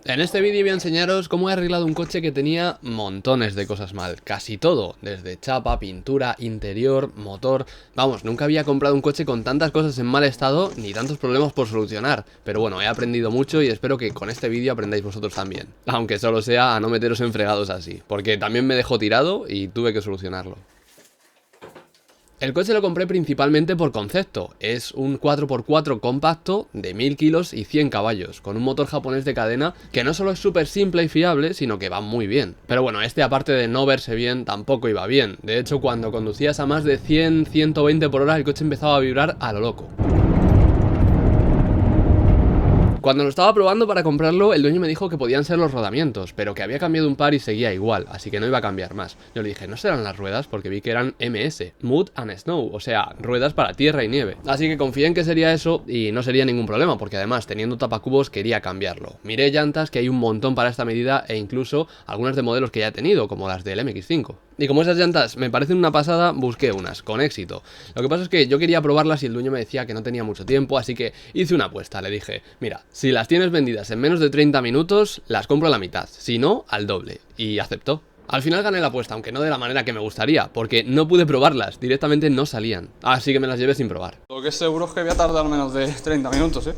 En este vídeo voy a enseñaros cómo he arreglado un coche que tenía montones de cosas mal, casi todo, desde chapa, pintura, interior, motor. Vamos, nunca había comprado un coche con tantas cosas en mal estado ni tantos problemas por solucionar, pero bueno, he aprendido mucho y espero que con este vídeo aprendáis vosotros también, aunque solo sea a no meteros en fregados así, porque también me dejó tirado y tuve que solucionarlo. El coche lo compré principalmente por concepto, es un 4x4 compacto de 1000 kilos y 100 caballos, con un motor japonés de cadena que no solo es súper simple y fiable, sino que va muy bien. Pero bueno, este aparte de no verse bien, tampoco iba bien. De hecho, cuando conducías a más de 100-120 por hora, el coche empezaba a vibrar a lo loco. Cuando lo estaba probando para comprarlo, el dueño me dijo que podían ser los rodamientos, pero que había cambiado un par y seguía igual, así que no iba a cambiar más. Yo le dije, ¿no serán las ruedas? Porque vi que eran MS, Mud and Snow, o sea, ruedas para tierra y nieve. Así que confié en que sería eso y no sería ningún problema, porque además, teniendo tapacubos, quería cambiarlo. Miré llantas, que hay un montón para esta medida, e incluso algunas de modelos que ya he tenido, como las del MX5. Y como esas llantas me parecen una pasada, busqué unas, con éxito. Lo que pasa es que yo quería probarlas y el dueño me decía que no tenía mucho tiempo, así que hice una apuesta. Le dije, mira, si las tienes vendidas en menos de 30 minutos, las compro a la mitad, si no, al doble. Y aceptó. Al final gané la apuesta, aunque no de la manera que me gustaría, porque no pude probarlas, directamente no salían. Así que me las llevé sin probar. Lo que es seguro es que voy a tardar menos de 30 minutos, ¿eh?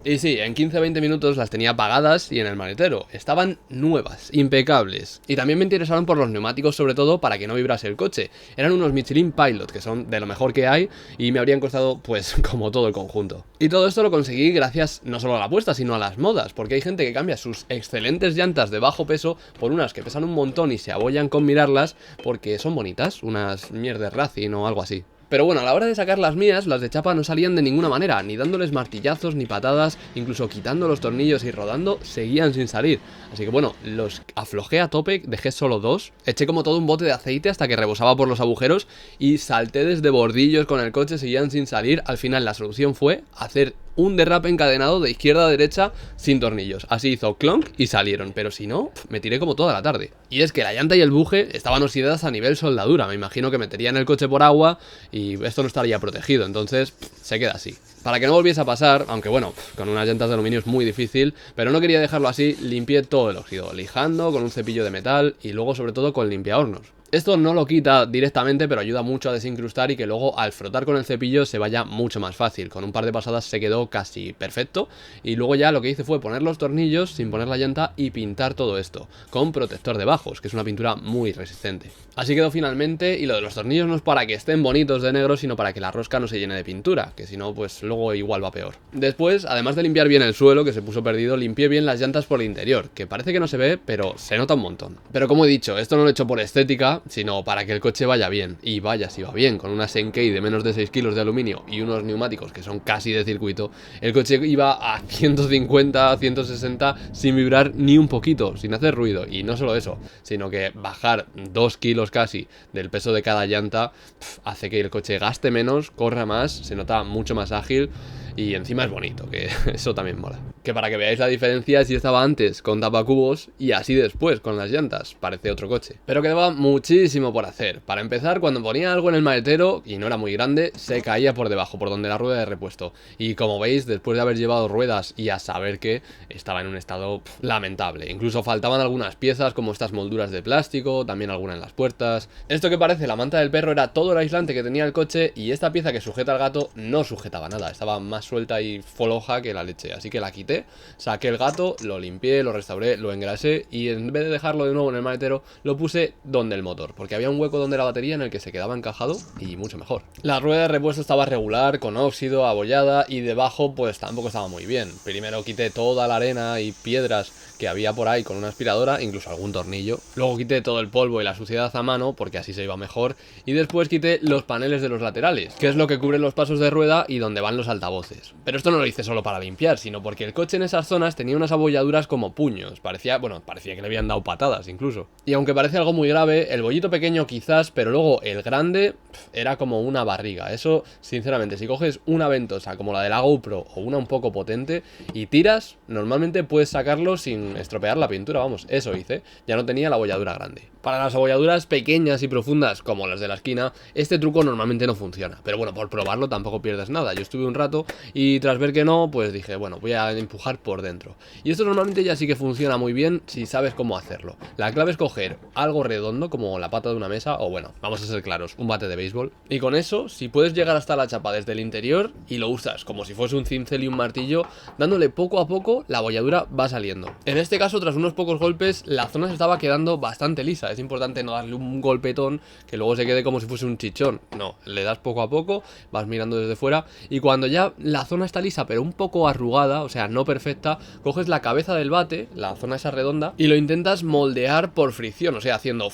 Y sí, en 15-20 minutos las tenía apagadas y en el maletero. Estaban nuevas, impecables. Y también me interesaron por los neumáticos, sobre todo para que no vibrase el coche. Eran unos Michelin Pilot, que son de lo mejor que hay, y me habrían costado, pues, como todo el conjunto. Y todo esto lo conseguí gracias no solo a la apuesta, sino a las modas, porque hay gente que cambia sus excelentes llantas de bajo peso por unas que pesan un montón y se abollan con mirarlas porque son bonitas, unas mierdas Racing o algo así. Pero bueno, a la hora de sacar las mías, las de chapa no salían de ninguna manera, ni dándoles martillazos ni patadas, incluso quitando los tornillos y rodando, seguían sin salir. Así que bueno, los aflojé a tope, dejé solo dos, eché como todo un bote de aceite hasta que rebosaba por los agujeros y salté desde bordillos con el coche, seguían sin salir. Al final la solución fue hacer un derrape encadenado de izquierda a derecha sin tornillos. Así hizo clonk y salieron, pero si no, me tiré como toda la tarde. Y es que la llanta y el buje estaban oxidadas a nivel soldadura. Me imagino que meterían el coche por agua y esto no estaría protegido, entonces se queda así. Para que no volviese a pasar, aunque bueno, con unas llantas de aluminio es muy difícil, pero no quería dejarlo así, limpié todo el óxido, lijando con un cepillo de metal y luego sobre todo con limpiahornos. Esto no lo quita directamente, pero ayuda mucho a desincrustar y que luego al frotar con el cepillo se vaya mucho más fácil. Con un par de pasadas se quedó casi perfecto y luego ya lo que hice fue poner los tornillos sin poner la llanta y pintar todo esto con protector de bajos, que es una pintura muy resistente. Así quedó finalmente, y lo de los tornillos no es para que estén bonitos de negro, sino para que la rosca no se llene de pintura, que si no, pues luego igual va peor. Después, además de limpiar bien el suelo, que se puso perdido, limpié bien las llantas por el interior, que parece que no se ve, pero se nota un montón. Pero como he dicho, esto no lo he hecho por estética, sino para que el coche vaya bien. Y vaya si va bien, con una Senkei de menos de 6 kilos de aluminio y unos neumáticos que son casi de circuito, el coche iba a 150, 160 sin vibrar ni un poquito, sin hacer ruido. Y no solo eso, sino que bajar 2 kilos casi del peso de cada llanta hace que el coche gaste menos, corra más, se nota mucho más ágil y encima es bonito, que eso también mola. Que para que veáis la diferencia, así estaba antes con tapacubos y así después con las llantas, parece otro coche. Pero quedaba muchísimo por hacer. Para empezar, cuando ponía algo en el maletero y no era muy grande, se caía por debajo, por donde la rueda de repuesto. Y como veis, después de haber llevado ruedas y a saber que estaba en un estado lamentable. Incluso faltaban algunas piezas como estas molduras de plástico, también alguna en las puertas. Esto que parece la manta del perro era todo el aislante que tenía el coche y esta pieza que sujeta al gato no sujetaba nada, estaba más suelta y floja que la leche, así que la quité, saqué el gato, lo limpié, lo restauré, lo engrasé y en vez de dejarlo de nuevo en el maletero, lo puse donde el motor, porque había un hueco donde la batería en el que se quedaba encajado y mucho mejor. La rueda de repuesto estaba regular, con óxido, abollada y debajo pues tampoco estaba muy bien. Primero quité toda la arena y piedras que había por ahí con una aspiradora, incluso algún tornillo. Luego quité todo el polvo y la suciedad a mano, porque así se iba mejor. Y después quité los paneles de los laterales, que es lo que cubre los pasos de rueda y donde van los altavoces. Pero esto no lo hice solo para limpiar, sino porque el coche en esas zonas tenía unas abolladuras como puños. Parecía que le habían dado patadas incluso. Y aunque parece algo muy grave, el bollito pequeño quizás, pero luego el grande era como una barriga. Eso, sinceramente, si coges una ventosa como la de la GoPro o una un poco potente y tiras, normalmente puedes sacarlo sin estropear la pintura, vamos, eso hice. Ya no tenía la abolladura grande. Para las abolladuras pequeñas y profundas como las de la esquina, este truco normalmente no funciona. Pero bueno, por probarlo tampoco pierdes nada. Yo estuve un rato y tras ver que no, pues dije, bueno, voy a empujar por dentro. Y esto normalmente ya sí que funciona muy bien si sabes cómo hacerlo. La clave es coger algo redondo como la pata de una mesa o bueno, vamos a ser claros, un bate de béisbol. Y con eso, si puedes llegar hasta la chapa desde el interior y lo usas como si fuese un cincel y un martillo, dándole poco a poco, la bolladura va saliendo. En este caso, tras unos pocos golpes, la zona se estaba quedando bastante lisa. Es importante no darle un golpetón que luego se quede como si fuese un chichón. No, le das poco a poco, vas mirando desde fuera y cuando ya la zona está lisa pero un poco arrugada, o sea, no perfecta, coges la cabeza del bate, la zona esa redonda, y lo intentas moldear por fricción, o sea, haciendo...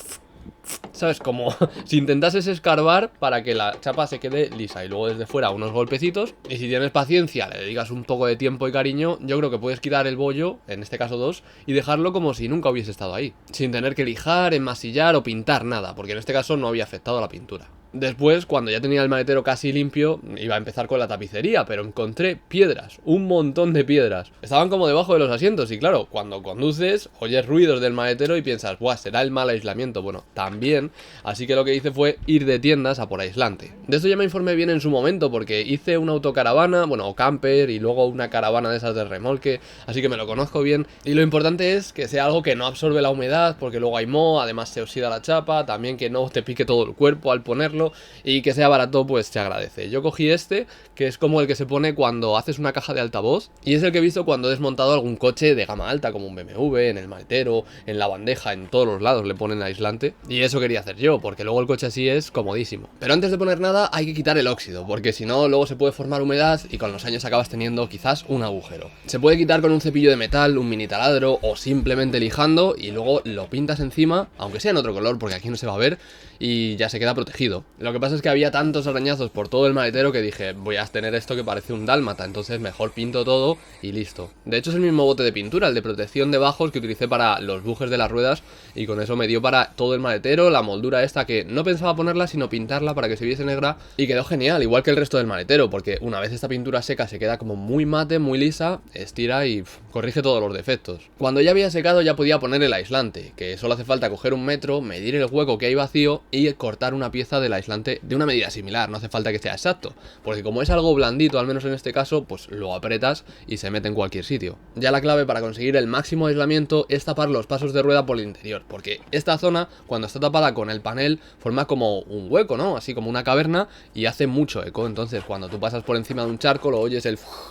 ¿Sabes? Como si intentases escarbar para que la chapa se quede lisa y luego desde fuera unos golpecitos. Y si tienes paciencia, le dedicas un poco de tiempo y cariño, yo creo que puedes quitar el bollo, en este caso 2, y dejarlo como si nunca hubiese estado ahí, sin tener que lijar, enmasillar o pintar nada, porque en este caso no había afectado a la pintura. Después, cuando ya tenía el maletero casi limpio, iba a empezar con la tapicería, pero encontré piedras, un montón de piedras. Estaban como debajo de los asientos y claro, cuando conduces, oyes ruidos del maletero y piensas, buah, será el mal aislamiento. Bueno, también, así que lo que hice fue ir de tiendas a por aislante. De esto ya me informé bien en su momento porque hice una autocaravana, bueno, o camper y luego una caravana de esas de remolque, así que me lo conozco bien. Y lo importante es que sea algo que no absorbe la humedad porque luego hay moho, además se oxida la chapa, también que no te pique todo el cuerpo al ponerlo. Y que sea barato, pues se agradece. Yo cogí este, que es como el que se pone cuando haces una caja de altavoz, y es el que he visto cuando he desmontado algún coche de gama alta, como un BMW, en el maletero, en la bandeja, en todos los lados le ponen aislante. Y eso quería hacer yo, porque luego el coche así es comodísimo. Pero antes de poner nada hay que quitar el óxido, porque si no luego se puede formar humedad y con los años acabas teniendo quizás un agujero. Se puede quitar con un cepillo de metal, un mini taladro o simplemente lijando y luego lo pintas encima, aunque sea en otro color porque aquí no se va a ver, y ya se queda protegido. Lo que pasa es que había tantos arañazos por todo el maletero que dije, voy a tener esto que parece un dálmata, entonces mejor pinto todo y listo. De hecho es el mismo bote de pintura, el de protección de bajos que utilicé para los bujes de las ruedas, y con eso me dio para todo el maletero, la moldura esta que no pensaba ponerla sino pintarla para que se viese negra, y quedó genial, igual que el resto del maletero, porque una vez esta pintura seca se queda como muy mate, muy lisa, estira y corrige todos los defectos. Cuando ya había secado ya podía poner el aislante, que solo hace falta coger un metro, medir el hueco que hay vacío y cortar una pieza del aislante de una medida similar, no hace falta que sea exacto, porque como es algo blandito, al menos en este caso, pues lo apretas y se mete en cualquier sitio. Ya la clave para conseguir el máximo aislamiento es tapar los pasos de rueda por el interior, porque esta zona, cuando está tapada con el panel, forma como un hueco, ¿no? Así como una caverna y hace mucho eco, entonces cuando tú pasas por encima de un charco lo oyes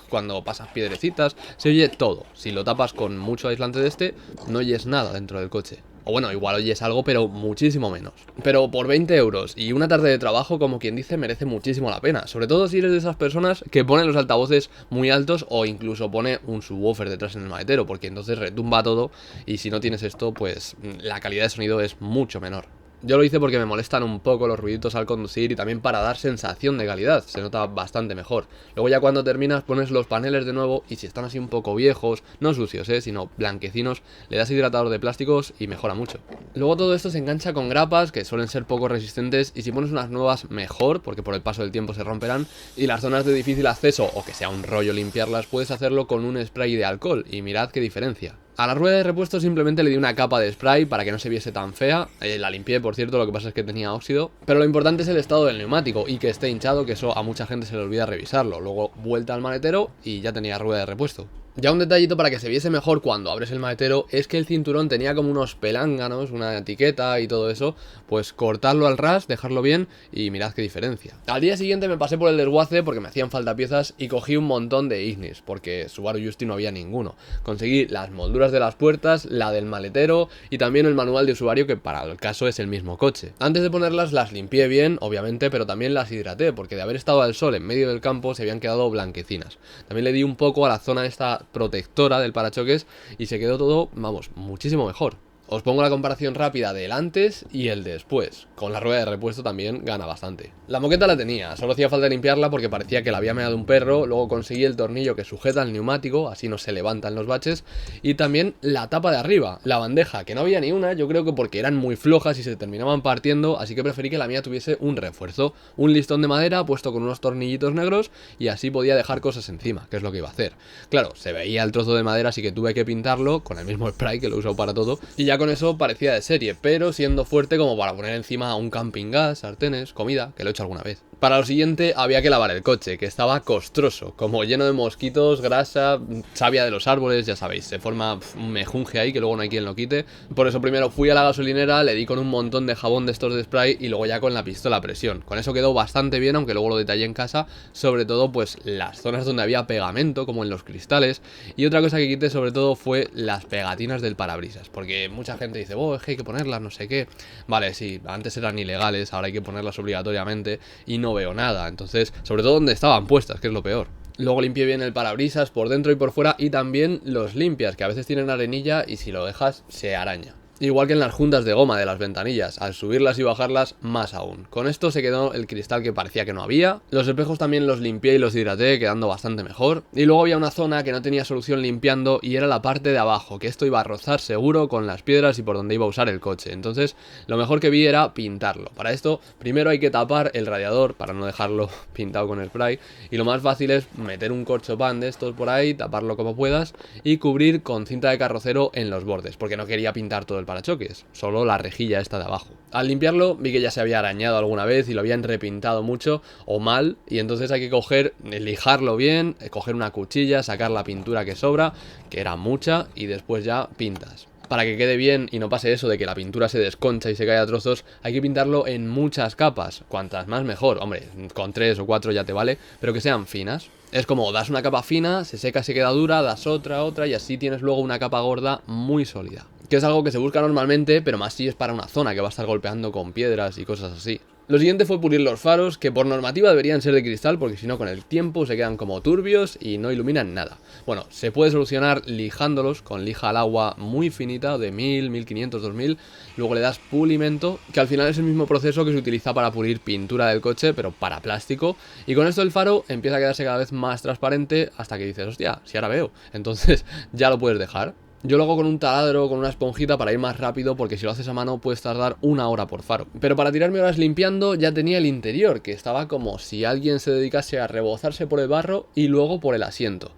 cuando pasas piedrecitas, se oye todo. Si lo tapas con mucho aislante de este, no oyes nada dentro del coche. O bueno, igual oyes algo, pero muchísimo menos. Pero por 20 euros y una tarde de trabajo, como quien dice, merece muchísimo la pena. Sobre todo si eres de esas personas que ponen los altavoces muy altos o incluso pone un subwoofer detrás en el maletero, porque entonces retumba todo y si no tienes esto, pues la calidad de sonido es mucho menor. Yo lo hice porque me molestan un poco los ruiditos al conducir y también para dar sensación de calidad, se nota bastante mejor. Luego ya cuando terminas pones los paneles de nuevo y si están así un poco viejos, no sucios, sino blanquecinos, le das hidratador de plásticos y mejora mucho. Luego todo esto se engancha con grapas que suelen ser poco resistentes y si pones unas nuevas mejor, porque por el paso del tiempo se romperán, y las zonas de difícil acceso o que sea un rollo limpiarlas, puedes hacerlo con un spray de alcohol y mirad qué diferencia. A la rueda de repuesto simplemente le di una capa de spray para que no se viese tan fea, la limpié por cierto, lo que pasa es que tenía óxido, pero lo importante es el estado del neumático y que esté hinchado, que eso a mucha gente se le olvida revisarlo. Luego vuelta al maletero y ya tenía rueda de repuesto. Ya un detallito para que se viese mejor cuando abres el maletero es que el cinturón tenía como unos pelánganos, una etiqueta y todo eso, pues cortarlo al ras, dejarlo bien y mirad qué diferencia. Al día siguiente me pasé por el desguace porque me hacían falta piezas y cogí un montón de Ignis, porque Subaru Justy no había ninguno. Conseguí las molduras de las puertas, la del maletero y también el manual de usuario que para el caso es el mismo coche. Antes de ponerlas las limpié bien, obviamente, pero también las hidraté porque de haber estado al sol en medio del campo se habían quedado blanquecinas. También le di un poco a la zona esta protectora del parachoques y se quedó todo, vamos, muchísimo mejor. Os pongo la comparación rápida del antes y el después. Con la rueda de repuesto también gana bastante. La moqueta la tenía, solo hacía falta limpiarla porque parecía que la había meado un perro. Luego conseguí el tornillo que sujeta el neumático, así no se levantan los baches. Y también la tapa de arriba, la bandeja, que no había ni una, yo creo que porque eran muy flojas y se terminaban partiendo. Así que preferí que la mía tuviese un refuerzo. Un listón de madera puesto con unos tornillitos negros y así podía dejar cosas encima, que es lo que iba a hacer. Claro, se veía el trozo de madera, así que tuve que pintarlo con el mismo spray que lo he usado para todo. Y ya con eso parecía de serie, pero siendo fuerte como para poner encima un camping gas, sartenes, comida, que lo he hecho alguna vez. Para lo siguiente había que lavar el coche, que estaba costroso, como lleno de mosquitos, grasa, savia de los árboles, ya sabéis, se forma un mejunje ahí que luego no hay quien lo quite. Por eso primero fui a la gasolinera, le di con un montón de jabón de estos de spray y luego ya con la pistola a presión. Con eso quedó bastante bien, aunque luego lo detallé en casa, sobre todo pues las zonas donde había pegamento, como en los cristales. Y otra cosa que quité sobre todo fue las pegatinas del parabrisas, porque mucha gente dice, oh, es que hay que ponerlas, no sé qué. Vale, sí, antes eran ilegales, ahora hay que ponerlas obligatoriamente y no veo nada, entonces, sobre todo donde estaban puestas, que es lo peor. Luego limpié bien el parabrisas por dentro y por fuera y también los limpias, que a veces tienen arenilla y si lo dejas se araña. Igual que en las juntas de goma de las ventanillas, al subirlas y bajarlas más aún. Con esto se quedó el cristal que parecía que no había. Los espejos también los limpié y los hidraté, quedando bastante mejor. Y luego había una zona que no tenía solución limpiando y era la parte de abajo, que esto iba a rozar seguro con las piedras y por donde iba a usar el coche. Entonces lo mejor que vi era pintarlo. Para esto primero hay que tapar el radiador para no dejarlo pintado con spray. Y lo más fácil es meter un corchopan de estos por ahí, taparlo como puedas y cubrir con cinta de carrocero en los bordes, porque no quería pintar todo el parachoques, solo la rejilla esta de abajo. Al limpiarlo vi que ya se había arañado alguna vez y lo habían repintado mucho o mal, y entonces hay que coger, lijarlo bien, coger una cuchilla, sacar la pintura que sobra, que era mucha, y después ya pintas. Para que quede bien y no pase eso de que la pintura se desconcha y se cae a trozos, hay que pintarlo en muchas capas, cuantas más mejor, hombre, con 3 o 4 ya te vale, pero que sean finas. Es como das una capa fina, se seca, se queda dura, das otra y así tienes luego una capa gorda muy sólida. Que es algo que se busca normalmente, pero más si es para una zona que va a estar golpeando con piedras y cosas así. Lo siguiente fue pulir los faros, que por normativa deberían ser de cristal, porque si no con el tiempo se quedan como turbios y no iluminan nada. Bueno, se puede solucionar lijándolos con lija al agua muy finita, de 1000, 1500, 2000, luego le das pulimento, que al final es el mismo proceso que se utiliza para pulir pintura del coche, pero para plástico, y con esto el faro empieza a quedarse cada vez más transparente hasta que dices, hostia, si ahora veo, entonces ya lo puedes dejar. Yo lo hago con un taladro o con una esponjita para ir más rápido, porque si lo haces a mano puedes tardar 1 hora por faro. Pero para tirarme horas limpiando ya tenía el interior, que estaba como si alguien se dedicase a rebozarse por el barro y luego por el asiento.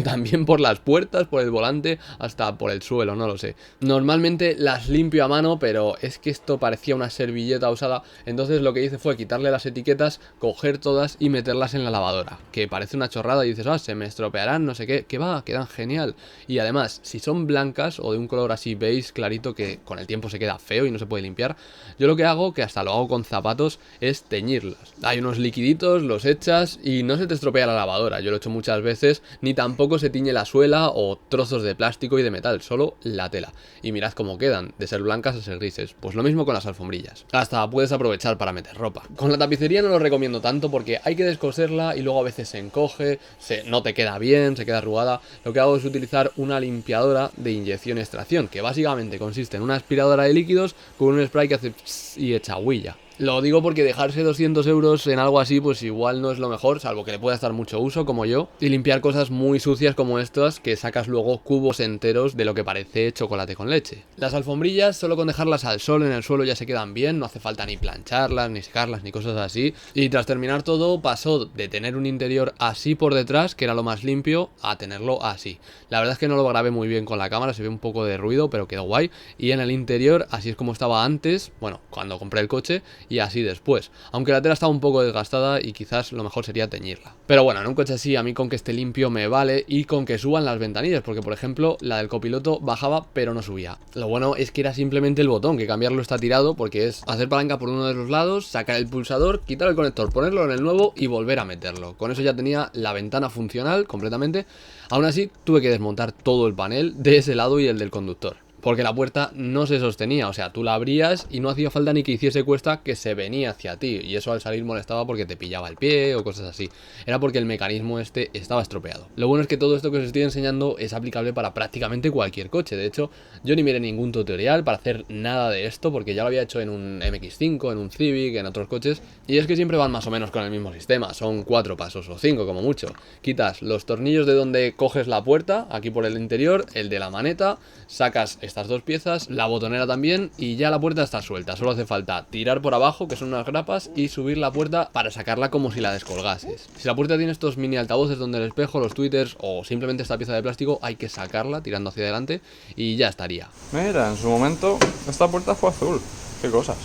También por las puertas, por el volante, hasta por el suelo, no lo sé. Normalmente las limpio a mano, pero es que esto parecía una servilleta usada, entonces lo que hice fue quitarle las etiquetas, coger todas y meterlas en la lavadora. Que parece una chorrada y dices, ah, se me estropearán, no sé qué, que va, quedan genial. Y además, si son blancas o de un color así beige clarito que con el tiempo se queda feo y no se puede limpiar, yo lo que hago, que hasta lo hago con zapatos, es teñirlas. Hay unos liquiditos, los echas y no se te estropea la lavadora. Yo lo he hecho muchas veces, ni tampoco se tiñe la suela o trozos de plástico y de metal, solo la tela. Y mirad cómo quedan, de ser blancas a ser grises. Pues lo mismo con las alfombrillas. Hasta puedes aprovechar para meter ropa. Con la tapicería no lo recomiendo tanto porque hay que descoserla y luego a veces se encoge, no te queda bien, se queda arrugada. Lo que hago es utilizar una limpiadora de inyección-extracción, que básicamente consiste en una aspiradora de líquidos con un spray que hace y echa huilla. Lo digo porque dejarse 200 euros en algo así pues igual no es lo mejor, salvo que le puedas dar mucho uso como yo, y limpiar cosas muy sucias como estas que sacas luego cubos enteros de lo que parece chocolate con leche. Las alfombrillas solo con dejarlas al sol en el suelo ya se quedan bien, no hace falta ni plancharlas, ni secarlas, ni cosas así, y tras terminar todo pasó de tener un interior así por detrás, que era lo más limpio, a tenerlo así. La verdad es que no lo grabé muy bien con la cámara, se ve un poco de ruido, pero quedó guay, y en el interior así es como estaba antes, bueno, cuando compré el coche, y así después, aunque la tela estaba un poco desgastada y quizás lo mejor sería teñirla. Pero bueno, en un coche así a mí con que esté limpio me vale y con que suban las ventanillas, porque por ejemplo la del copiloto bajaba pero no subía. Lo bueno es que era simplemente el botón, que cambiarlo está tirado, porque es hacer palanca por uno de los lados, sacar el pulsador, quitar el conector, ponerlo en el nuevo y volver a meterlo. Con eso ya tenía la ventana funcional completamente. Aún así tuve que desmontar todo el panel de ese lado y el del conductor, porque la puerta no se sostenía, o sea, tú la abrías y no hacía falta ni que hiciese cuesta, que se venía hacia ti, y eso al salir molestaba porque te pillaba el pie o cosas así. Era porque el mecanismo este estaba estropeado. Lo bueno es que todo esto que os estoy enseñando es aplicable para prácticamente cualquier coche. De hecho, yo ni miré ningún tutorial para hacer nada de esto, porque ya lo había hecho en un MX5, en un Civic, en otros coches, y es que siempre van más o menos con el mismo sistema, son 4 pasos o 5 como mucho. Quitas los tornillos de donde coges la puerta, aquí por el interior, el de la maneta, sacas estas 2 piezas, la botonera también, y ya la puerta está suelta. Solo hace falta tirar por abajo, que son unas grapas, y subir la puerta para sacarla como si la descolgases. Si la puerta tiene estos mini altavoces donde el espejo, los tweeters o simplemente esta pieza de plástico, hay que sacarla tirando hacia adelante y ya estaría. Mira, en su momento esta puerta fue azul. Qué cosas.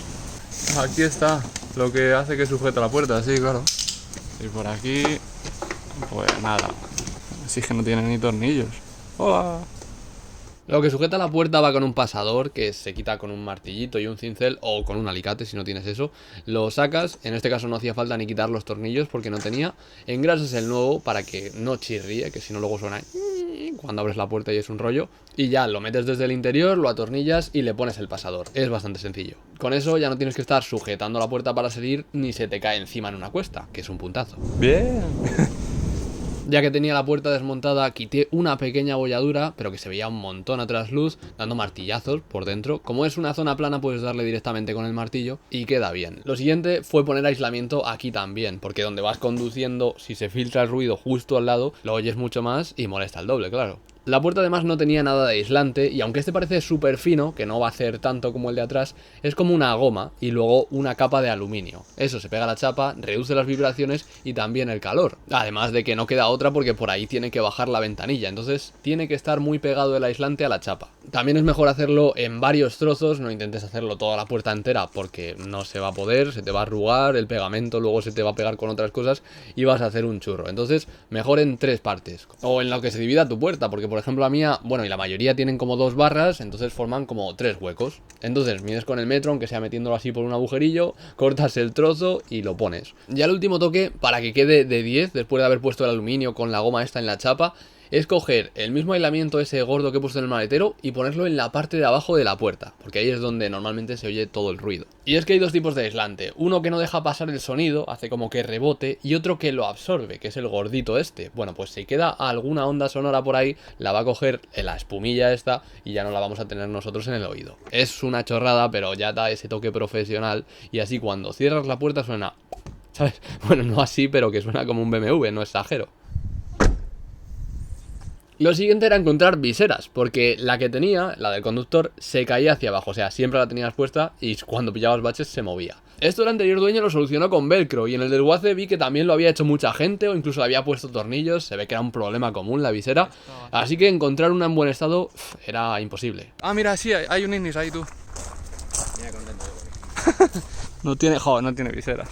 Aquí está. lo que hace que sujete la puerta, sí, claro. Y por aquí, pues nada. Así es que no tiene ni tornillos. ¡Hola! Lo que sujeta la puerta va con un pasador que se quita con un martillito y un cincel o con un alicate si no tienes eso. Lo sacas, en este caso no hacía falta ni quitar los tornillos porque no tenía. Engrasas el nuevo para que no chirríe, que si no luego suena cuando abres la puerta y es un rollo. Y ya lo metes desde el interior, lo atornillas y le pones el pasador. Es bastante sencillo. Con eso ya no tienes que estar sujetando la puerta para salir ni se te cae encima en una cuesta, que es un puntazo. Bien. Ya que tenía la puerta desmontada, quité una pequeña abolladura, pero que se veía un montón a trasluz, dando martillazos por dentro. Como es una zona plana, puedes darle directamente con el martillo y queda bien. Lo siguiente fue poner aislamiento aquí también, porque donde vas conduciendo, si se filtra el ruido justo al lado, lo oyes mucho más y molesta el doble, claro. La puerta además no tenía nada de aislante y aunque este parece súper fino, que no va a hacer tanto como el de atrás, es como una goma y luego una capa de aluminio. Eso se pega a la chapa, reduce las vibraciones y también el calor. Además de que no queda otra porque por ahí tiene que bajar la ventanilla, entonces tiene que estar muy pegado el aislante a la chapa. También es mejor hacerlo en varios trozos, no intentes hacerlo toda la puerta entera porque no se va a poder, se te va a arrugar, el pegamento luego se te va a pegar con otras cosas y vas a hacer un churro. Entonces mejor en 3 partes o en lo que se divida tu puerta, porque por ejemplo la mía, bueno, y la mayoría tienen como 2 barras, entonces forman como 3 huecos. Entonces mides con el metro, aunque sea metiéndolo así por un agujerillo, cortas el trozo y lo pones. Ya el último toque, para que quede de 10, después de haber puesto el aluminio con la goma esta en la chapa, es coger el mismo aislamiento ese gordo que he puesto en el maletero y ponerlo en la parte de abajo de la puerta, porque ahí es donde normalmente se oye todo el ruido. Y es que hay 2 tipos de aislante, uno que no deja pasar el sonido, hace como que rebote, y otro que lo absorbe, que es el gordito este. Bueno, pues si queda alguna onda sonora por ahí, la va a coger la espumilla esta y ya no la vamos a tener nosotros en el oído. Es una chorrada, pero ya da ese toque profesional y así cuando cierras la puerta suena, ¿sabes? Bueno, no así, pero que suena como un BMW, no exagero. Lo siguiente era encontrar viseras, porque la que tenía, la del conductor, se caía hacia abajo, o sea, siempre la tenías puesta y cuando pillabas baches se movía. Esto el anterior dueño lo solucionó con velcro y en el del Waze vi que también lo había hecho mucha gente o incluso le había puesto tornillos, se ve que era un problema común la visera, así que encontrar una en buen estado era imposible. Ah, mira, sí, hay un Ignis ahí, tú. Mira, contento no tiene viseras.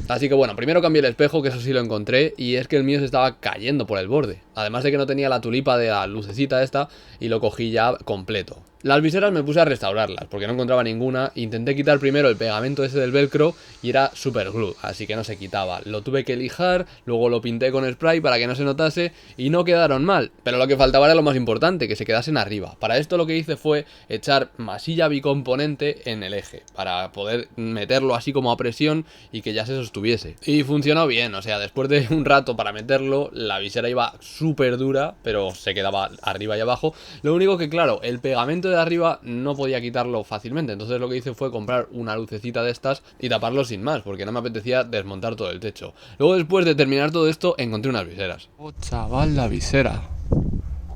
Así que bueno, primero cambié el espejo, que eso sí lo encontré, y es que el mío se estaba cayendo por el borde. Además de que no tenía la tulipa de la lucecita esta, y lo cogí ya completo. Las viseras me puse a restaurarlas, porque no encontraba ninguna. Intenté quitar primero el pegamento ese del velcro, y era super glue, así que no se quitaba. Lo tuve que lijar, luego lo pinté con spray para que no se notase, y no quedaron mal. Pero lo que faltaba era lo más importante, que se quedasen arriba. Para esto lo que hice fue echar masilla bicomponente en el eje, para poder meterlo así como a presión, y que ya se sostuviese. Y funcionó bien, o sea, después de un rato para meterlo, la visera iba súper dura, pero se quedaba arriba y abajo. Lo único que, claro, el pegamento de arriba no podía quitarlo fácilmente, entonces lo que hice fue comprar una lucecita de estas y taparlo sin más, porque no me apetecía desmontar todo el techo. Luego, después de terminar todo esto, encontré unas viseras. Oh, chaval, la visera.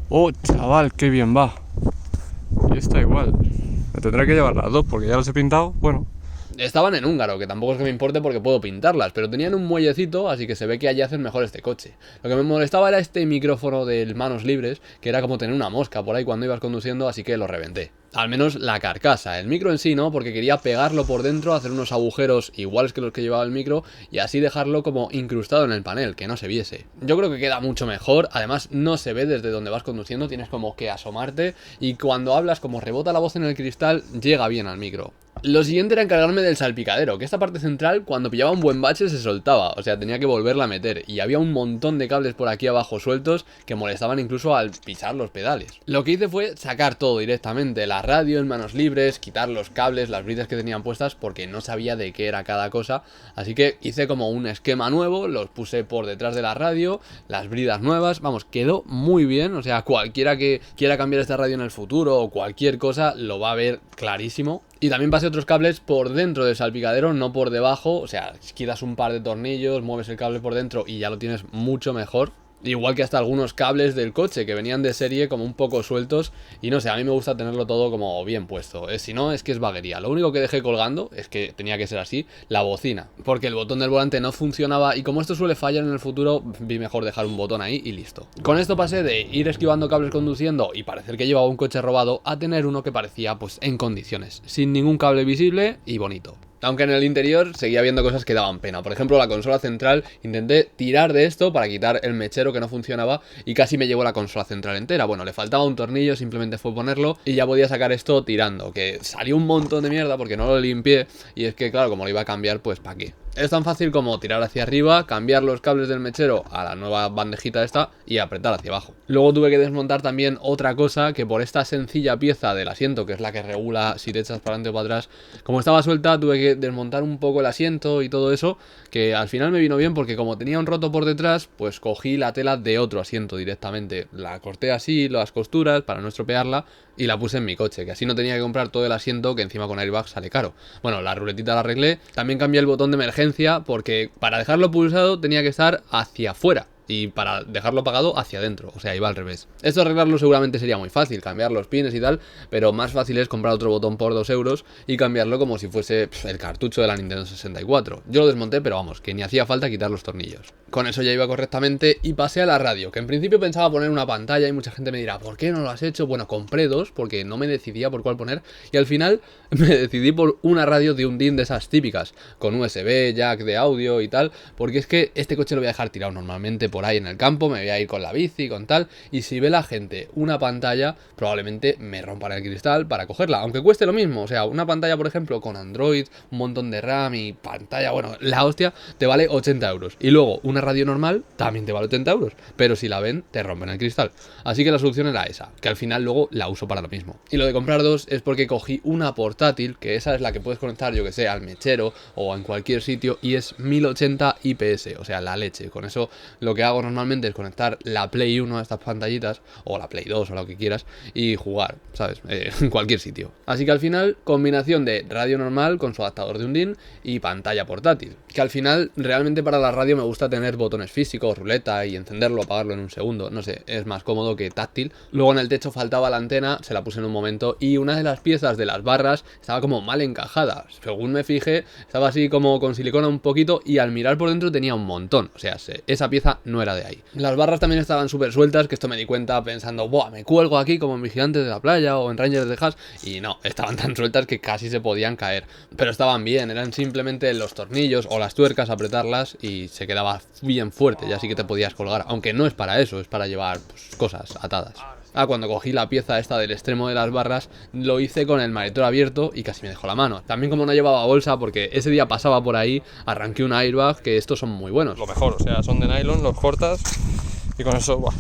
Oh, chaval, qué bien va. Y esta igual. Me tendré que llevar las 2 porque ya las he pintado, bueno. Estaban en húngaro, que tampoco es que me importe porque puedo pintarlas, pero tenían un muellecito, así que se ve que allí hacen mejor este coche. Lo que me molestaba era este micrófono de manos libres, que era como tener una mosca por ahí cuando ibas conduciendo, así que lo reventé. Al menos la carcasa, el micro en sí no, porque quería pegarlo por dentro, hacer unos agujeros iguales que los que llevaba el micro y así dejarlo como incrustado en el panel, que no se viese. Yo creo que queda mucho mejor, además no se ve desde donde vas conduciendo, tienes como que asomarte y cuando hablas como rebota la voz en el cristal, llega bien al micro. Lo siguiente era encargarme del salpicadero, que esta parte central cuando pillaba un buen bache se soltaba, o sea, tenía que volverla a meter y había un montón de cables por aquí abajo sueltos que molestaban incluso al pisar los pedales. Lo que hice fue sacar todo directamente, la radio en manos libres, quitar los cables, las bridas que tenían puestas porque no sabía de qué era cada cosa, así que hice como un esquema nuevo, los puse por detrás de la radio, las bridas nuevas, vamos, quedó muy bien, o sea, cualquiera que quiera cambiar esta radio en el futuro o cualquier cosa lo va a ver clarísimo. Y también pasé otros cables por dentro del salpicadero, no por debajo, o sea, quitas un par de tornillos, mueves el cable por dentro y ya lo tienes mucho mejor. Igual que hasta algunos cables del coche que venían de serie como un poco sueltos y no sé, a mí me gusta tenerlo todo como bien puesto. Si no, es que es vaguería. Lo único que dejé colgando, es que tenía que ser así, la bocina. Porque el botón del volante no funcionaba y como esto suele fallar en el futuro, vi mejor dejar un botón ahí y listo. Con esto pasé de ir esquivando cables conduciendo y parecer que llevaba un coche robado a tener uno que parecía pues en condiciones, sin ningún cable visible y bonito. Aunque en el interior seguía viendo cosas que daban pena. Por ejemplo, la consola central, intenté tirar de esto para quitar el mechero que no funcionaba y casi me llevó la consola central entera. Bueno, le faltaba un tornillo, simplemente fue ponerlo y ya podía sacar esto tirando, que salió un montón de mierda porque no lo limpié y es que claro, como lo iba a cambiar, pues ¿para qué? Es tan fácil como tirar hacia arriba, cambiar los cables del mechero a la nueva bandejita esta y apretar hacia abajo. Luego tuve que desmontar también otra cosa que por esta sencilla pieza del asiento, que es la que regula si te echas para adelante o para atrás, como estaba suelta tuve que desmontar un poco el asiento y todo eso, que al final me vino bien porque como tenía un roto por detrás, pues cogí la tela de otro asiento directamente. La corté así, las costuras para no estropearla y la puse en mi coche, que así no tenía que comprar todo el asiento, que encima con airbag sale caro. Bueno, la ruletita la arreglé, también cambié el botón de emergencia porque para dejarlo pulsado tenía que estar hacia afuera y para dejarlo apagado hacia adentro, o sea, iba al revés. Esto arreglarlo seguramente sería muy fácil, cambiar los pines y tal, pero más fácil es comprar otro botón por 2 euros y cambiarlo como si fuese el cartucho de la Nintendo 64. Yo lo desmonté, pero vamos, que ni hacía falta quitar los tornillos. Con eso ya iba correctamente y pasé a la radio, que en principio pensaba poner una pantalla y mucha gente me dirá, ¿por qué no lo has hecho? Bueno, compré dos porque no me decidía por cuál poner y al final me decidí por una radio de un DIN de esas típicas, con USB, jack de audio y tal, porque es que este coche lo voy a dejar tirado normalmente por ahí en el campo, me voy a ir con la bici, con tal, y si ve la gente una pantalla, probablemente me rompan el cristal para cogerla, aunque cueste lo mismo, o sea, una pantalla, por ejemplo, con Android, un montón de RAM y pantalla, bueno, la hostia, te vale 80 euros, y luego una radio normal también te vale 80 euros, pero si la ven, te rompen el cristal, así que la solución era esa, que al final luego la uso para lo mismo. Y lo de comprar dos es porque cogí una portátil, que esa es la que puedes conectar, yo que sé, al mechero o en cualquier sitio, y es 1080 IPS, o sea, la leche. Con eso lo que hago normalmente es conectar la Play 1 a estas pantallitas, o la Play 2 o lo que quieras, y jugar, ¿sabes? En cualquier sitio. Así que al final, combinación de radio normal con su adaptador de un DIN y pantalla portátil. Que al final, realmente para la radio me gusta tener botones físicos, ruleta y encenderlo, apagarlo en un segundo. No sé, es más cómodo que táctil. Luego en el techo faltaba la antena, se la puse en un momento y una de las piezas de las barras estaba como mal encajada. Según me fijé, estaba así como con silicona un poquito y al mirar por dentro tenía un montón. O sea, esa pieza no era de ahí. Las barras también estaban súper sueltas, que esto me di cuenta pensando, buah, me cuelgo aquí como en Vigilantes de la Playa o en Rangers de Haas, y no, estaban tan sueltas que casi se podían caer. Pero estaban bien, eran simplemente los tornillos o las tuercas, apretarlas y se quedaba bien fuerte, ya sí que te podías colgar. Aunque no es para eso, es para llevar pues, cosas atadas. Cuando cogí la pieza esta del extremo de las barras, lo hice con el maletero abierto y casi me dejó la mano. También como no llevaba bolsa, porque ese día pasaba por ahí, arranqué un airbag, que estos son muy buenos. Lo mejor, o sea, son de nylon, los cortas y con eso, buah.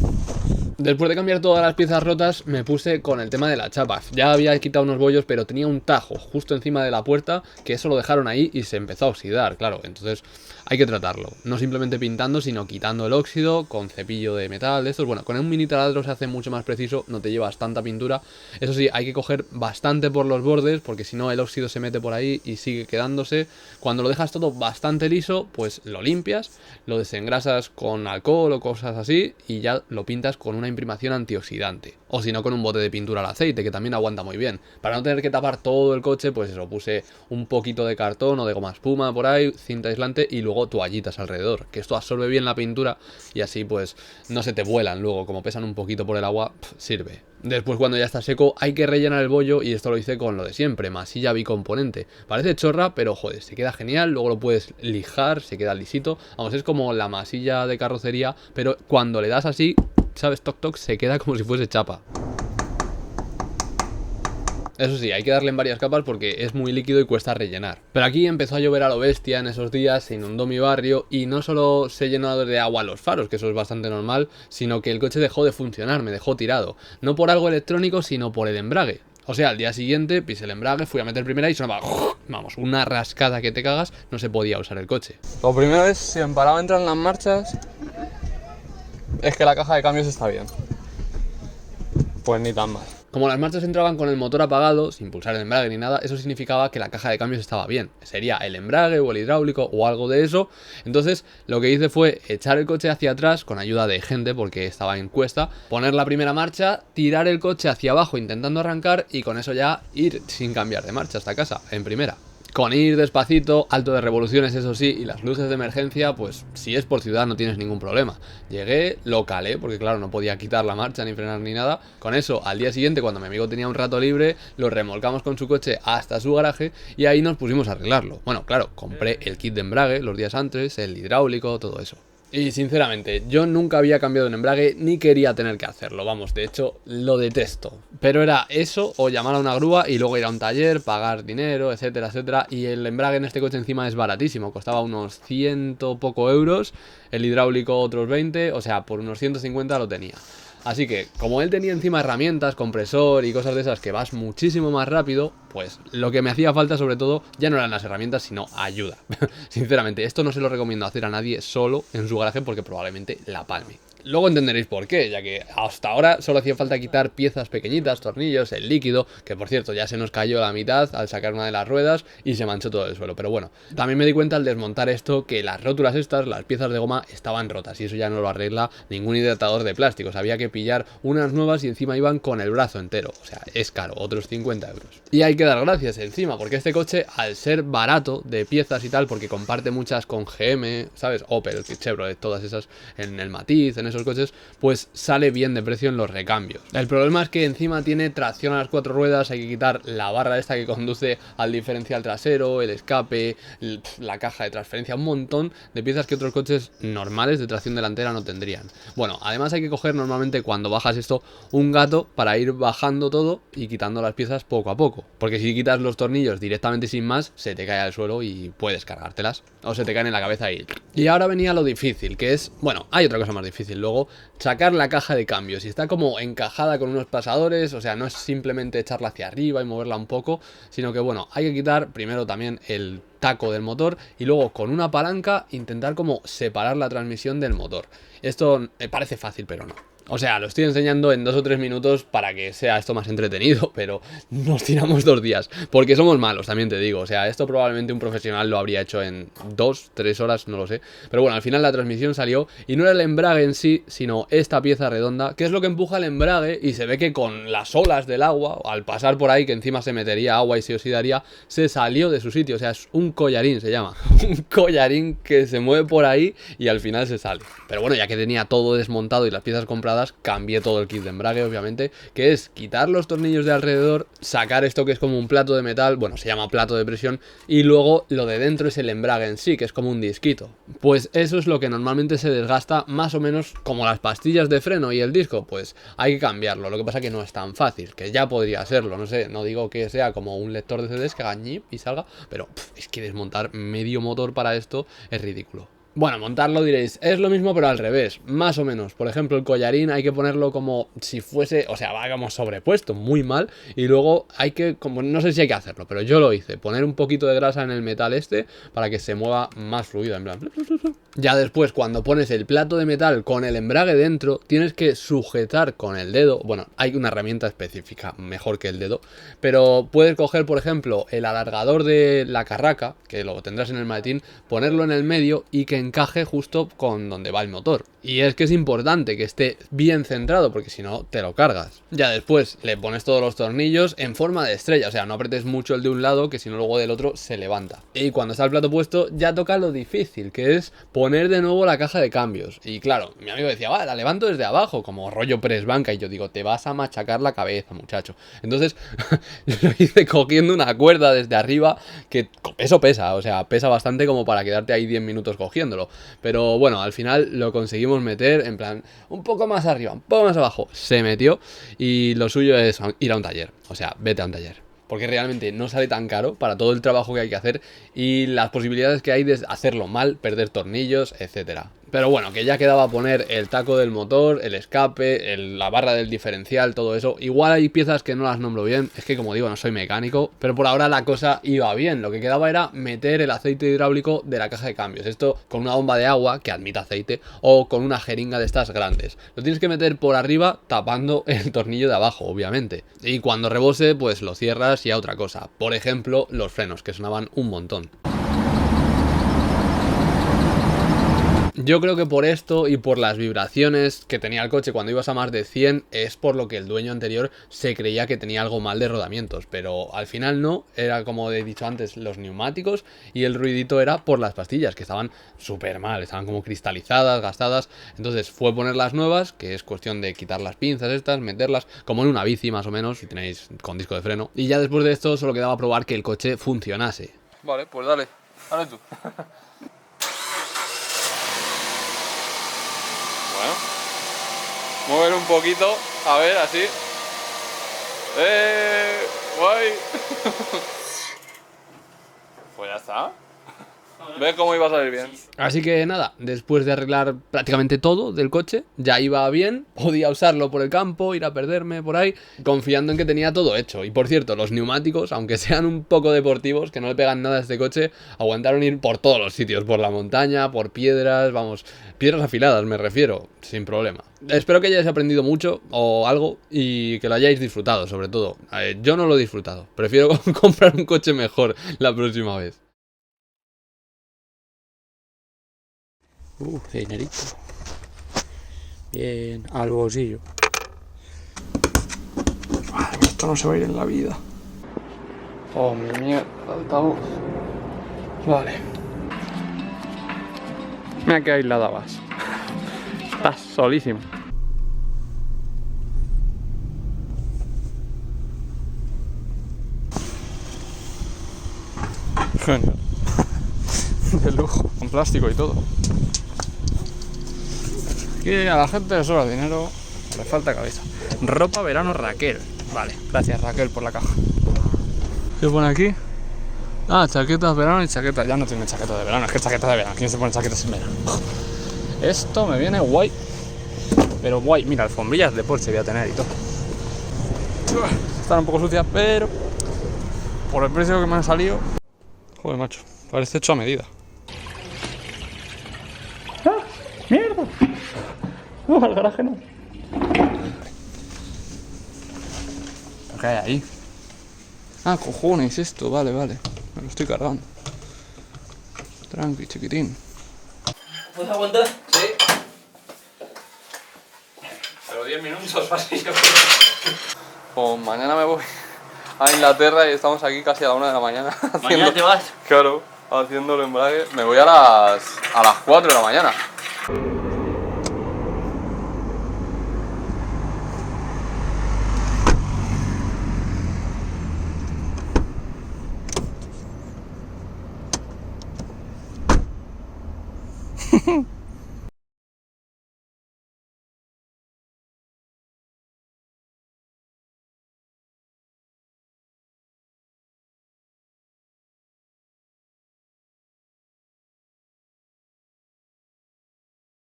Después de cambiar todas las piezas rotas, me puse con el tema de la chapa. Ya había quitado unos bollos, pero tenía un tajo justo encima de la puerta, que eso lo dejaron ahí y se empezó a oxidar, claro. Entonces hay que tratarlo. No simplemente pintando, sino quitando el óxido con cepillo de metal. Estos, bueno, con un mini taladro se hace mucho más preciso, no te llevas tanta pintura. Eso sí, hay que coger bastante por los bordes, porque si no el óxido se mete por ahí y sigue quedándose. Cuando lo dejas todo bastante liso, pues lo limpias, lo desengrasas con alcohol o cosas así y ya lo pintas con una imprimación antioxidante. O si no, con un bote de pintura al aceite, que también aguanta muy bien. Para no tener que tapar todo el coche, pues eso, puse un poquito de cartón o de goma espuma por ahí, cinta aislante y luego toallitas alrededor, que esto absorbe bien la pintura y así pues no se te vuelan luego, como pesan un poquito por el agua, sirve. Después cuando ya está seco hay que rellenar el bollo y esto lo hice con lo de siempre, masilla bicomponente. Parece chorra, pero joder, se queda genial, luego lo puedes lijar, se queda lisito. Vamos, es como la masilla de carrocería, pero cuando le das así, ¿sabes? Toc toc, se queda como si fuese chapa. Eso sí, hay que darle en varias capas porque es muy líquido y cuesta rellenar. Pero aquí empezó a llover a lo bestia en esos días, se inundó mi barrio y no solo se llenó de agua los faros, que eso es bastante normal, sino que el coche dejó de funcionar, me dejó tirado. No por algo electrónico, sino por el embrague. O sea, al día siguiente pisé el embrague, fui a meter primera y sonaba, vamos, una rascada que te cagas, no se podía usar el coche. Lo primero es, si en parado entran las marchas, es que la caja de cambios está bien. Pues ni tan mal. Como las marchas entraban con el motor apagado, sin pulsar el embrague ni nada, eso significaba que la caja de cambios estaba bien. Sería el embrague o el hidráulico o algo de eso. Entonces lo que hice fue echar el coche hacia atrás con ayuda de gente porque estaba en cuesta, poner la primera marcha, tirar el coche hacia abajo intentando arrancar y con eso ya ir sin cambiar de marcha hasta casa, en primera. Con ir despacito, alto de revoluciones eso sí, y las luces de emergencia, pues si es por ciudad no tienes ningún problema. Llegué, lo calé, porque claro, no podía quitar la marcha ni frenar ni nada. Con eso, al día siguiente, cuando mi amigo tenía un rato libre, lo remolcamos con su coche hasta su garaje y ahí nos pusimos a arreglarlo. Bueno, claro, compré el kit de embrague los días antes, el hidráulico, todo eso. Y sinceramente, yo nunca había cambiado un embrague ni quería tener que hacerlo, vamos, de hecho lo detesto. Pero era eso o llamar a una grúa y luego ir a un taller, pagar dinero, etcétera, etcétera. Y el embrague en este coche encima es baratísimo, costaba unos 100 poco euros, el hidráulico otros 20, o sea, por unos 150 lo tenía. Así que, como él tenía encima herramientas, compresor y cosas de esas que vas muchísimo más rápido, pues lo que me hacía falta sobre todo ya no eran las herramientas, sino ayuda. Sinceramente, esto no se lo recomiendo hacer a nadie solo en su garaje porque probablemente la palme. Luego entenderéis por qué, ya que hasta ahora solo hacía falta quitar piezas pequeñitas, tornillos, el líquido, que por cierto ya se nos cayó la mitad al sacar una de las ruedas y se manchó todo el suelo. Pero bueno, también me di cuenta al desmontar esto que las rótulas estas, las piezas de goma, estaban rotas y eso ya no lo arregla ningún hidratador de plásticos. Había que pillar unas nuevas y encima iban con el brazo entero. O sea, es caro, otros 50 euros. Y hay que dar gracias encima, porque este coche, al ser barato de piezas y tal, porque comparte muchas con GM, ¿sabes? Opel, Chevrolet, todas esas en el Matiz, en esos coches, pues sale bien de precio en los recambios. El problema es que encima tiene tracción a las 4 ruedas, hay que quitar la barra esta que conduce al diferencial trasero, el escape, la caja de transferencia, un montón de piezas que otros coches normales de tracción delantera no tendrían. Bueno, además hay que coger normalmente cuando bajas esto un gato para ir bajando todo y quitando las piezas poco a poco, porque si quitas los tornillos directamente sin más, se te cae al suelo y puedes cargártelas, o se te caen en la cabeza y ahora venía lo difícil, que es, bueno, hay otra cosa más difícil. Luego, sacar la caja de cambios. Y está como encajada con unos pasadores, o sea, no es simplemente echarla hacia arriba y moverla un poco, sino que bueno, hay que quitar primero también el taco del motor y luego con una palanca intentar como separar la transmisión del motor. Esto me parece fácil, pero no. O sea, lo estoy enseñando en 2 o 3 minutos para que sea esto más entretenido, pero nos tiramos 2 días, porque somos malos, también te digo. O sea, esto probablemente un profesional lo habría hecho en 2, 3 horas, no lo sé. Pero bueno, al final la transmisión salió y no era el embrague en sí, sino esta pieza redonda, que es lo que empuja el embrague y se ve que con las olas del agua, al pasar por ahí, que encima se metería agua y se oxidaría, se salió de su sitio. O sea, es un collarín, se llama. Un collarín que se mueve por ahí y al final se sale. Pero bueno, ya que tenía todo desmontado y las piezas compradas, cambié todo el kit de embrague, obviamente, que es quitar los tornillos de alrededor, sacar esto que es como un plato de metal, bueno, se llama plato de presión, y luego lo de dentro es el embrague en sí, que es como un disquito. Pues eso es lo que normalmente se desgasta más o menos como las pastillas de freno y el disco, pues hay que cambiarlo. Lo que pasa que no es tan fácil, que ya podría serlo, no sé, no digo que sea como un lector de CDs que haga ñip y salga, pero es que desmontar medio motor para esto es ridículo. Bueno, montarlo diréis, es lo mismo pero al revés, más o menos. Por ejemplo, el collarín hay que ponerlo como si fuese, o sea, va como sobrepuesto, muy mal. Y luego hay que, como no sé si hay que hacerlo, pero yo lo hice, poner un poquito de grasa en el metal este para que se mueva más fluido, en plan. Ya después, cuando pones el plato de metal con el embrague dentro, tienes que sujetar con el dedo. Bueno, hay una herramienta específica, mejor que el dedo, pero puedes coger, por ejemplo, el alargador de la carraca, que lo tendrás en el maletín, ponerlo en el medio y que encaje justo con donde va el motor. Y es que es importante que esté bien centrado, porque si no te lo cargas. Ya después le pones todos los tornillos en forma de estrella, o sea, no apretes mucho el de un lado, que si no luego del otro se levanta. Y cuando está el plato puesto ya toca lo difícil, que es poner de nuevo la caja de cambios. Y claro, mi amigo decía, vale, la levanto desde abajo, como rollo press banca, y yo digo, te vas a machacar la cabeza, muchacho. Entonces yo lo hice cogiendo una cuerda desde arriba, que eso pesa, o sea, pesa bastante como para quedarte ahí 10 minutos cogiéndolo. Pero bueno, al final lo conseguimos meter en plan un poco más arriba, un poco más abajo. Se metió y lo suyo es ir a un taller, o sea, vete a un taller. Porque realmente no sale tan caro para todo el trabajo que hay que hacer y las posibilidades que hay de hacerlo mal, perder tornillos, etcétera. Pero bueno, que ya quedaba poner el taco del motor, el escape, la barra del diferencial, todo eso. Igual hay piezas que no las nombro bien, es que como digo, no soy mecánico, pero por ahora la cosa iba bien. Lo que quedaba era meter el aceite hidráulico de la caja de cambios. Esto con una bomba de agua que admita aceite o con una jeringa de estas grandes. Lo tienes que meter por arriba tapando el tornillo de abajo, obviamente. Y cuando rebose, pues lo cierras y a otra cosa. Por ejemplo, los frenos, que sonaban un montón. Yo creo que por esto y por las vibraciones que tenía el coche cuando ibas a más de 100 es por lo que el dueño anterior se creía que tenía algo mal de rodamientos, pero al final no, era como he dicho antes los neumáticos y el ruidito era por las pastillas que estaban súper mal, estaban como cristalizadas, gastadas, entonces fue poner las nuevas, que es cuestión de quitar las pinzas estas, meterlas como en una bici más o menos, si tenéis con disco de freno, y ya después de esto solo quedaba probar que el coche funcionase. Vale, pues dale tú. Bueno, mover un poquito, a ver, así. Guay. Pues ya está. ¿Ves cómo iba a salir bien? Así que nada, después de arreglar prácticamente todo del coche, ya iba bien, podía usarlo por el campo, ir a perderme por ahí, confiando en que tenía todo hecho. Y por cierto, los neumáticos, aunque sean un poco deportivos, que no le pegan nada a este coche, aguantaron ir por todos los sitios, por la montaña, por piedras, vamos, piedras afiladas me refiero, sin problema. Espero que hayáis aprendido mucho o algo y que lo hayáis disfrutado, sobre todo. Yo no lo he disfrutado, prefiero comprar un coche mejor la próxima vez. Dinerito. Bien, al bolsillo. Madre mía, esto no se va a ir en la vida. Oh, mi mierda, altavoz. Vale. Mira qué aislada vas. Estás solísimo. Genial. De lujo, con plástico y todo. Aquí a la gente le sobra dinero, le falta cabeza. Ropa verano Raquel. Vale, gracias Raquel por la caja. ¿Qué pone aquí? Ah, chaquetas de verano y chaquetas. Ya no tiene chaqueta de verano, es que chaqueta de verano. ¿Quién se pone chaquetas en verano? Esto me viene guay. Pero guay, mira, alfombrillas de Porsche voy a tener y todo. Están un poco sucias, pero por el precio que me han salido. Joder, macho, parece hecho a medida. ¡Ah! ¡Mierda! No, al garaje no. ¿Qué hay ahí? Ah, cojones, esto, vale, vale. Me lo estoy cargando. Tranqui, chiquitín. ¿Puedes aguantar? Sí. Pero 10 minutos fácil. Pues mañana me voy a Inglaterra y estamos aquí casi a la 1 de la mañana. ¿Mañana te vas? Claro, haciendo el embrague. Me voy a las 4 de la mañana.